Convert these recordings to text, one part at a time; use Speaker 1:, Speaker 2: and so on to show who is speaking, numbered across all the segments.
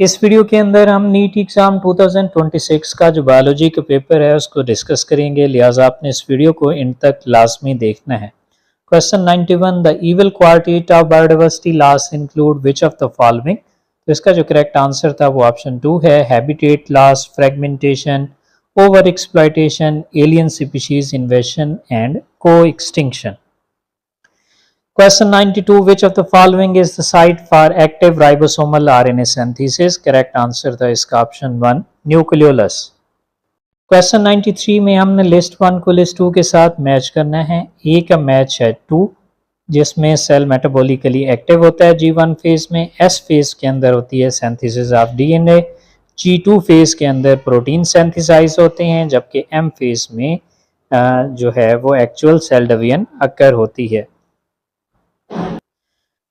Speaker 1: इस वीडियो के अंदर हम नीट एग्ज़ाम 2026 का जो बायोलॉजी का पेपर है उसको डिस्कस करेंगे, लिहाजा आपने इस वीडियो को इन तक लाजमी देखना है। Question 91, the evil quality of biodiversity loss include which of the following. तो इसका जो करेक्ट आंसर था वो ऑप्शन 2 है, habitat loss, fragmentation, over exploitation, alien species इन्वेशन and को extinction. Question 92, which of the following is the site for active ribosomal RNA synthesis? Correct answer था इसका option 1, nucleolus. Question 93 में हमने लिस्ट 1 को list 2 के साथ मैच करना है। ए का मैच है 2 जिसमें सेल मेटाबॉलिकली एक्टिव होता है G1 फेज में, एस फेज के अंदर होती है synthesis of DNA, G2 phase के अंदर प्रोटीन सिंथेसाइज होते हैं, जबकि एम फेज में जो है वो एक्चुअल सेल डिवीजन अकर होती है।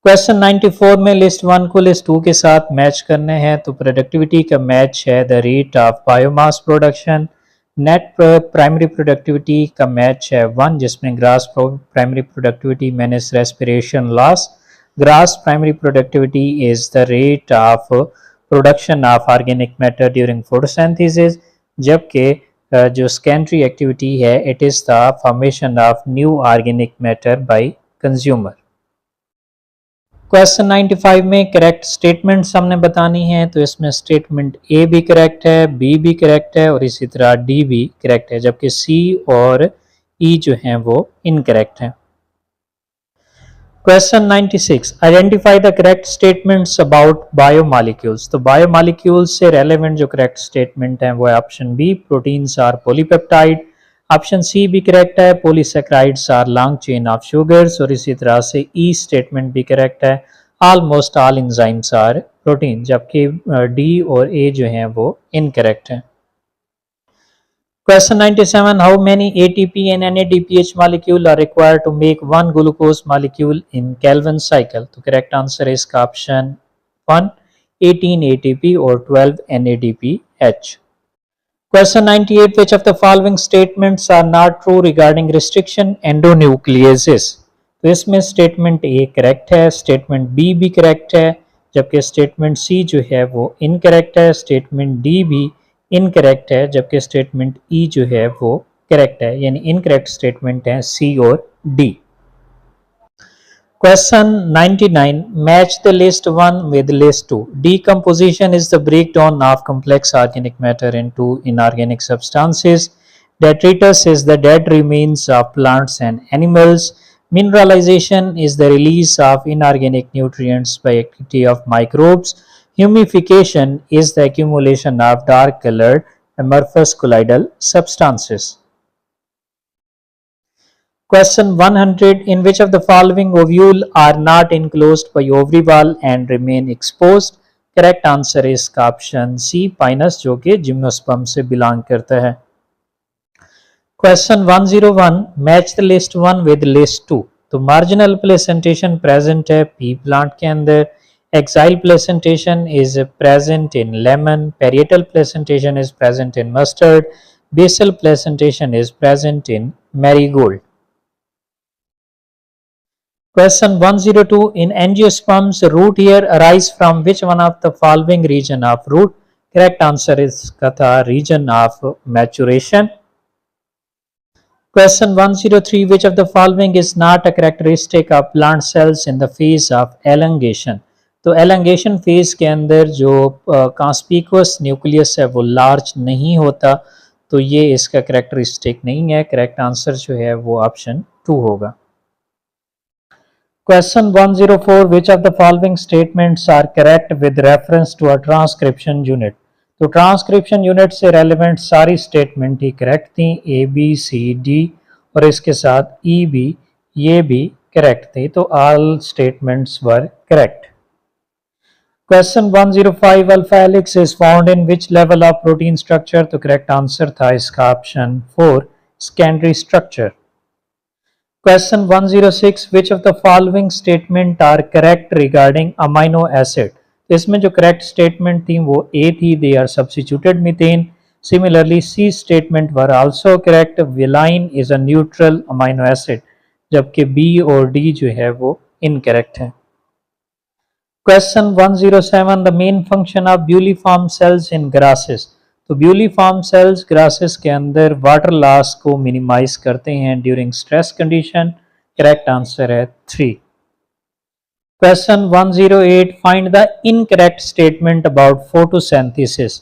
Speaker 1: क्वेश्चन 94 में लिस्ट 1 को लिस्ट 2 के साथ मैच करने हैं, तो प्रोडक्टिविटी का मैच है the rate of biomass production. Net primary productivity का मैच है 1 जिसमें grass primary productivity minus respiration loss. Grass primary productivity is the rate of production of organic matter during photosynthesis, जबकि जो सेकेंडरी एक्टिविटी है it is the formation of new organic matter by consumer. Question 95 में correct statements हमने बतानी है, तो इसमें statement A भी करेक्ट है, बी भी करेक्ट है और इसी तरह डी भी करेक्ट है, जबकि सी और ई जो हैं वो इनकरेक्ट हैं। Question 96, identify the correct statements about biomolecules. तो बायोमॉलिक्यूल्स से रेलेवेंट जो करेक्ट स्टेटमेंट है वो है option B, proteins are polypeptide. Option C भी करेक्ट है, polysaccharides are long chain of sugars, और इसी तरह से ई स्टेटमेंट भी करेक्ट है, almost all enzymes are protein, जबकि डी और ए जो हैं वो इनकरेक्ट हैं। Question 97, how many ATP and NADPH molecule are required to make one glucose molecule in Calvin cycle? तो correct answer है इसका ऑप्शन 1, 18 ATP और 12 NADPH। Question 98, which of the following statements are not true regarding restriction endonucleases? तो इसमें statement A correct है, statement B भी correct है, जबकि स्टेटमेंट सी जो है वो इनकरेक्ट है, स्टेटमेंट डी भी इनकरेक्ट है, जबकि स्टेटमेंट ई जो है वो करेक्ट है, यानी इनकरेक्ट स्टेटमेंट है सी और D. Question 99, match the list 1 with list 2. Decomposition is the breakdown of complex organic matter into inorganic substances. Detritus is the dead remains of plants and animals. Mineralization is the release of inorganic nutrients by activity of microbes. Humification is the accumulation of dark colored amorphous colloidal substances. Question 100, in which of the following ovule are not enclosed by ovary wall and remain exposed? Correct answer is इसका option C, Pinus, जो कि gymnosperm से belong करता है। Question 101, match the list 1 with list 2. तो marginal placentation present है pea plant के अंदर, axile placentation is present in lemon, parietal placentation is present in mustard, basal placentation is present in marigold. Question 102, in angiosperms, root hair arise from which one of the following region of root? Correct answer is का region of maturation. Question 103, which of the following is not a characteristic of plant cells in the phase of elongation? तो elongation phase के अंदर जो conspicuous nucleus है वो large नहीं होता, तो ये इसका characteristic नहीं है। correct answer जो है वो option 2 होगा। Question 104, which of the following statements are correct with reference to a transcription unit? तो ट्रांसक्रिप्शन यूनिट से रेलिवेंट सारी स्टेटमेंट ही करेक्ट थी, ए बी सी डी और इसके साथ ई भी, ये भी करेक्ट थी, तो all statements were correct. Question 105, alpha helix is found in which level of protein structure? तो करेक्ट आंसर था इसका option 4, secondary structure. Question 106, which of the following statement are correct regarding amino acid? तो इसमें जो correct statement थी वो ए थी, they are substituted methane. Similarly, C statement were also correct, valine is a neutral amino acid, जबकि B और D जो है वो इनकरेक्ट है। Question 107 the main function of bulliform cells in grasses. तो ब्यूलीफॉर्म सेल्स ग्रासेस के अंदर water loss को मिनिमाइज करते हैं during stress condition. Correct answer है 3। Question 108 find the incorrect statement about photosynthesis.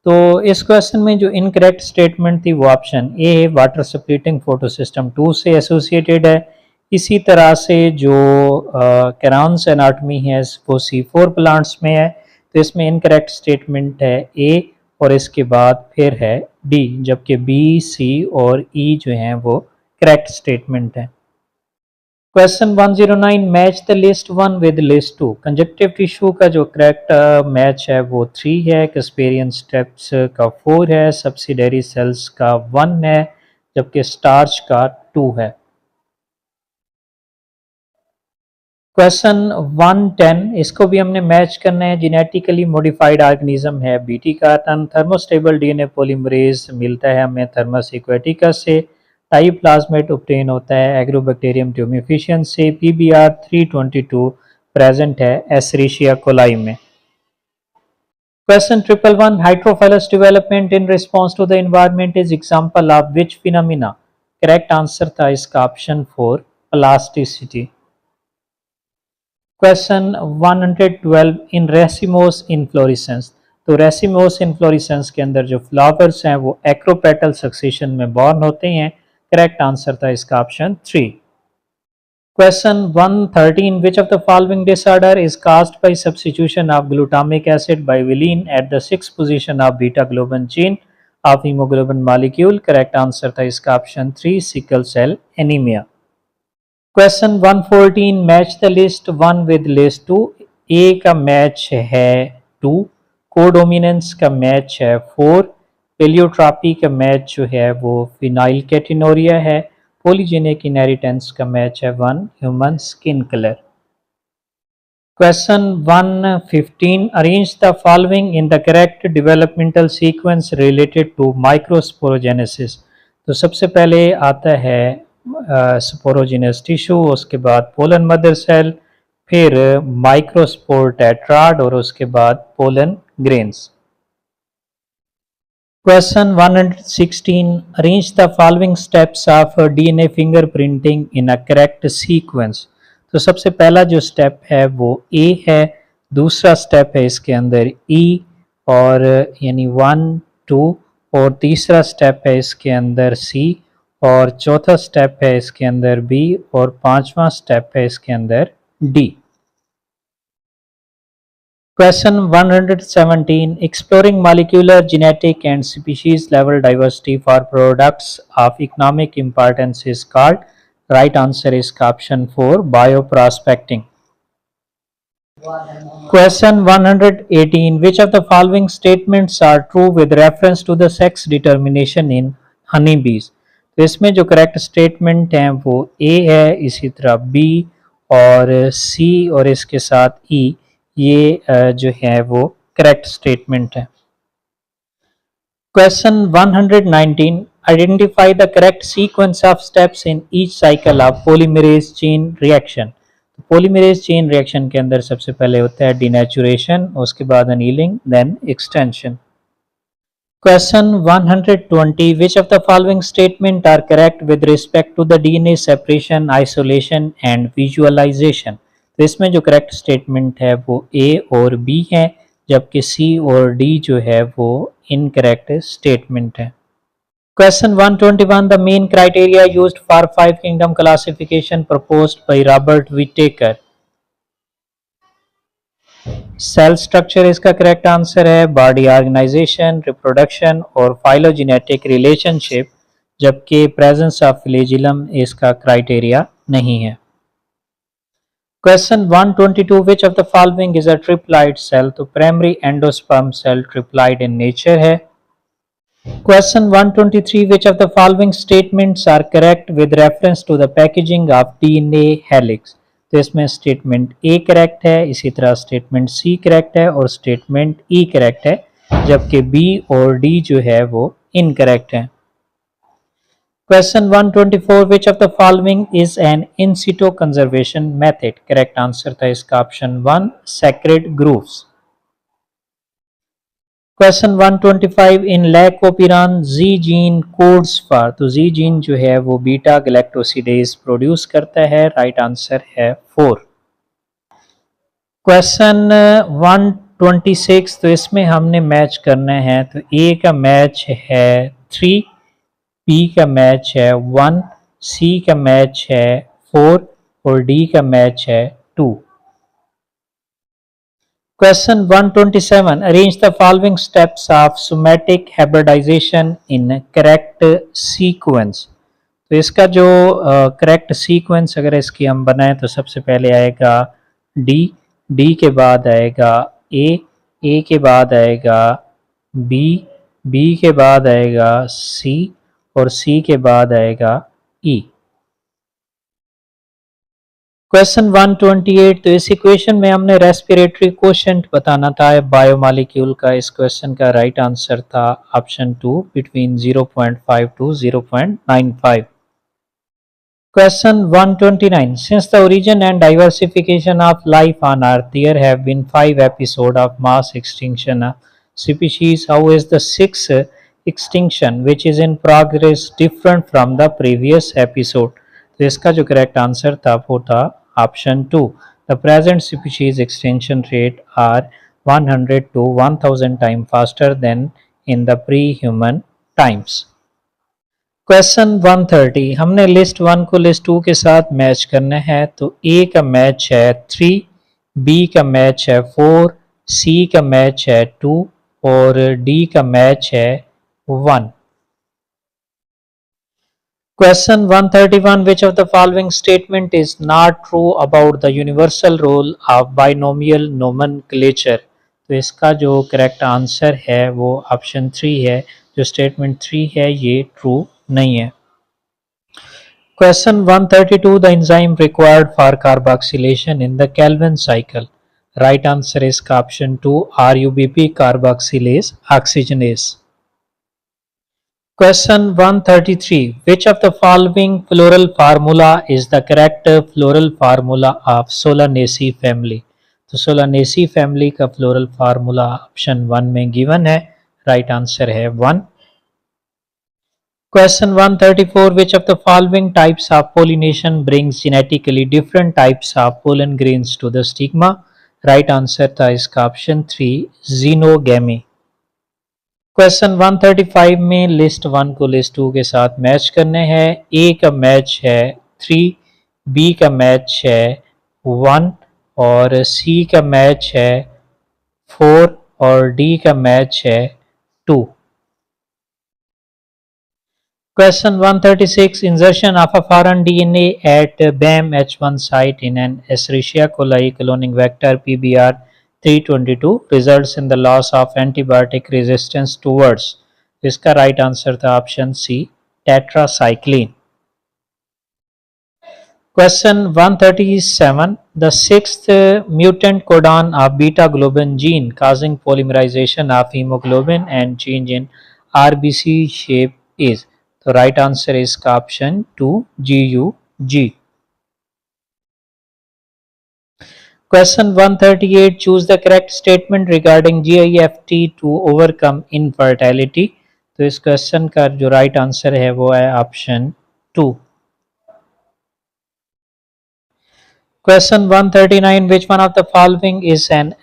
Speaker 1: तो इस क्वेश्चन में जो इनकरेक्ट स्टेटमेंट थी वो option A water splitting photosystem 2 से एसोसिएटेड है। इसी तरह से जो कैरॉन्स एनाटॉमी है वो C4 प्लांट्स में है, तो इसमें इनकरेक्ट स्टेटमेंट है ए और इसके बाद फिर है डी, जबकि बी, सी और ई जो हैं वो करेक्ट स्टेटमेंट है। Question 109 match the list 1 with list 2। Conjunctive tissue का जो करेक्ट मैच है वो 3 है, कैस्पेरियन स्टेप्स का 4 है, सब्सिडरी सेल्स का 1 है, जबकि स्टार्च का 2 है। क्वेश्चन 110 इसको भी हमने मैच करना है। जेनेटिकली मॉडिफाइड ऑर्गेनिज्म है BT cotton. Thermostable DNA polymerase मिलता है हमें थर्मस एक्वेटिकस से। टाइप प्लाज्मेट ऑब्टेन होता है एग्रोबैक्टीरियम ट्यूमिफिशियन से। PBR 322 प्रेजेंट है एस्चेरिशिया कोलाई में। Question 111 heterophyllous development in response to the environment is example of which phenomena. Correct answer था इसका option 4 plasticity. Question 112 in racemose inflorescence. तो racemose inflorescence के अंदर जो फ्लावर्स हैं वो एक्रोपेटल सक्सेशन में बॉर्न होते हैं। करेक्ट आंसर था इसका option 3। Question 113 which of the following disorder is caused by substitution of glutamic acid by valine at the 6th position of beta globin chain of haemoglobin molecule. Correct answer था इसका option 3 sickle cell anaemia. Question 114 match the list 1 with list 2। A का match है 2, codominance का match है 4, पेलियोट्रॉपी का match जो है वो फिनाइल कैटिनोरिया है, पॉलीजेनिक इनहेरिटेंस का मैच है 1 human skin colour. Question 115 arrange the following in the correct developmental sequence related to microsporogenesis. तो सबसे पहले आता है स्पोरोजिनस टिश्यू, उसके बाद पोलन मदर सेल, फिर माइक्रोस्पोर टेट्राड और उसके बाद pollen grains. Question 116 arrange the following steps of DNA fingerprinting in a correct sequence. तो सबसे पहला जो स्टेप है वो ए है, दूसरा स्टेप है इसके अंदर ई और यानी 1 2 और तीसरा स्टेप है इसके अंदर सी और चौथा स्टेप है इसके अंदर बी और पांचवा स्टेप है इसके अंदर D. Question 117 exploring molecular genetic and species level diversity for products of economic importance is called. Right answer is option 4 bio prospecting. Question 118 which of the following statements are true with reference to the sex determination in honeybees। तो इसमें जो correct statement हैं वो ए है, इसी तरह B और सी और इसके साथ ई, ये जो है वो करेक्ट स्टेटमेंट है। Question 119 identify the correct sequence of steps in each cycle of polymerase chain reaction. Polymerase chain reaction के अंदर सबसे पहले होता है डिनेचुरेशन, उसके बाद annealing, then extension. Question 120 which of the following statement are correct with respect to the DNA separation, isolation and visualisation. तो इसमें जो करेक्ट स्टेटमेंट है वो ए और बी है, जबकि सी और डी जो है वो इनकरेक्ट स्टेटमेंट है। Question 121 The main criteria used for 5 kingdom classification proposed by Robert Whittaker। Cell structure इसका करेक्ट आंसर है, बॉडी ऑर्गेनाइजेशन, रिप्रोडक्शन और फाइलोजेनेटिक रिलेशनशिप, जबकि प्रेजेंस ऑफ फ्लैजिलम इसका क्राइटेरिया नहीं है। Question 122 which of the following is a triploid cell. तो primary endosperm cell triploid in nature है। Question 123 which of the following statements are correct with reference to the packaging of DNA helix। तो इसमें statement A correct है, इसी तरह statement C correct है और statement ई correct है, जबकि बी और डी जो है वो इनकरेक्ट है। Question 124, which of the following is an in situ conservation method? Correct answer था इसका option 1, sacred groves. Question 125, in Lycopyran Z gene codes for, तो Z gene जो है वो बीटा गैलेक्टोसिडेज प्रोड्यूस करता है, राइट आंसर है 4. क्वेश्चन 126, तो इसमें हमने मैच करना है, तो ए का मैच है 3, बी का मैच है 1, सी का मैच है 4 और डी का मैच है 2. Question 127, arrange the following steps of somatic hybridization in correct sequence. तो इसका जो करेक्ट सीक्वेंस अगर इसकी हम बनाएं तो सबसे पहले आएगा डी, डी के बाद आएगा ए के बाद आएगा बी, बी के बाद आएगा सी और सी के बाद आएगा ई. क्वेश्चन 128, तो इस इक्वेशन में हमने रेस्पिरेटरी कोशेंट बताना था बायोमॉलिक्यूल का. इस क्वेश्चन का राइट आंसर था option 2, between 0.5 to 0.95. Question 129, since the origin and diversification of life on earth, there have been 5 episodes of mass extinction of species. How is the 6th extinction which is in progress different from the previous episode? तो इसका जो correct answer था वो था option 2. The present species extension rate are 100 to 1000 time faster than in the pre human times. Question 130, हमने list 1 को list 2 के साथ मैच करना है, तो ए का मैच है 3, बी का मैच है 4, सी का मैच है 2 और डी का मैच है 1. Question 131, which of the following statement is not true about the universal role of binomial nomenclature? तो इसका जो करेक्ट आंसर है वो ऑप्शन 3 है. जो स्टेटमेंट 3 है ये ट्रू नहीं है. Question 132, the enzyme required for carboxylation in the Calvin cycle. Right answer is option 2, RUBP carboxylase oxygenase. Question 133, which of the following floral formula is the correct floral formula of Solanaceae family? तो Solanaceae family का floral formula option 1 में given है, right answer है 1. Question 134, which of the following types of pollination brings genetically different types of pollen grains to the stigma? Right answer था इसका option 3, xenogamy. Question 135 में list 1 को list 2 के साथ match करने हैं. ए का मैच है 3, बी का मैच है 1 और सी का मैच है 4 और डी का मैच है 2. Question 136, insertion of a foreign DNA at BAM-H1 site in an Escherichia coli cloning vector PBR322 results in the loss of antibiotic resistance towards. इसका राइट आंसर था option C, tetracycline. Question 137, the 6th mutant codon of beta globin gene causing polymerization of hemoglobin and change in RBC shape is. तो right answer is इसका option 2, GUG. Question 138, choose the correct statement regarding GIFT to overcome infertility. तो इस question का जो right answer है वो है option 2. Question 139, which one of the following is an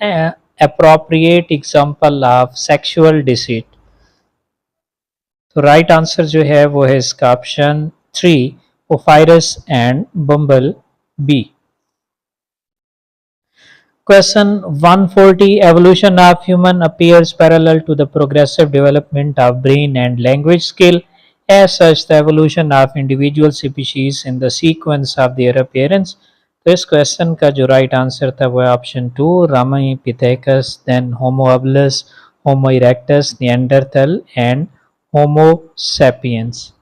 Speaker 1: appropriate example of sexual deceit? तो right answer जो है वो है इसका option 3, Ophrys and bumble bee. Question 140, evolution of human appears parallel to the progressive development of brain and language skill. As such, the evolution of individual species in the sequence of their appearance. तो इस question का जो right answer था वो है option 2, Ramapithecus, then Homo habilis, Homo erectus, Neanderthal and Homo sapiens.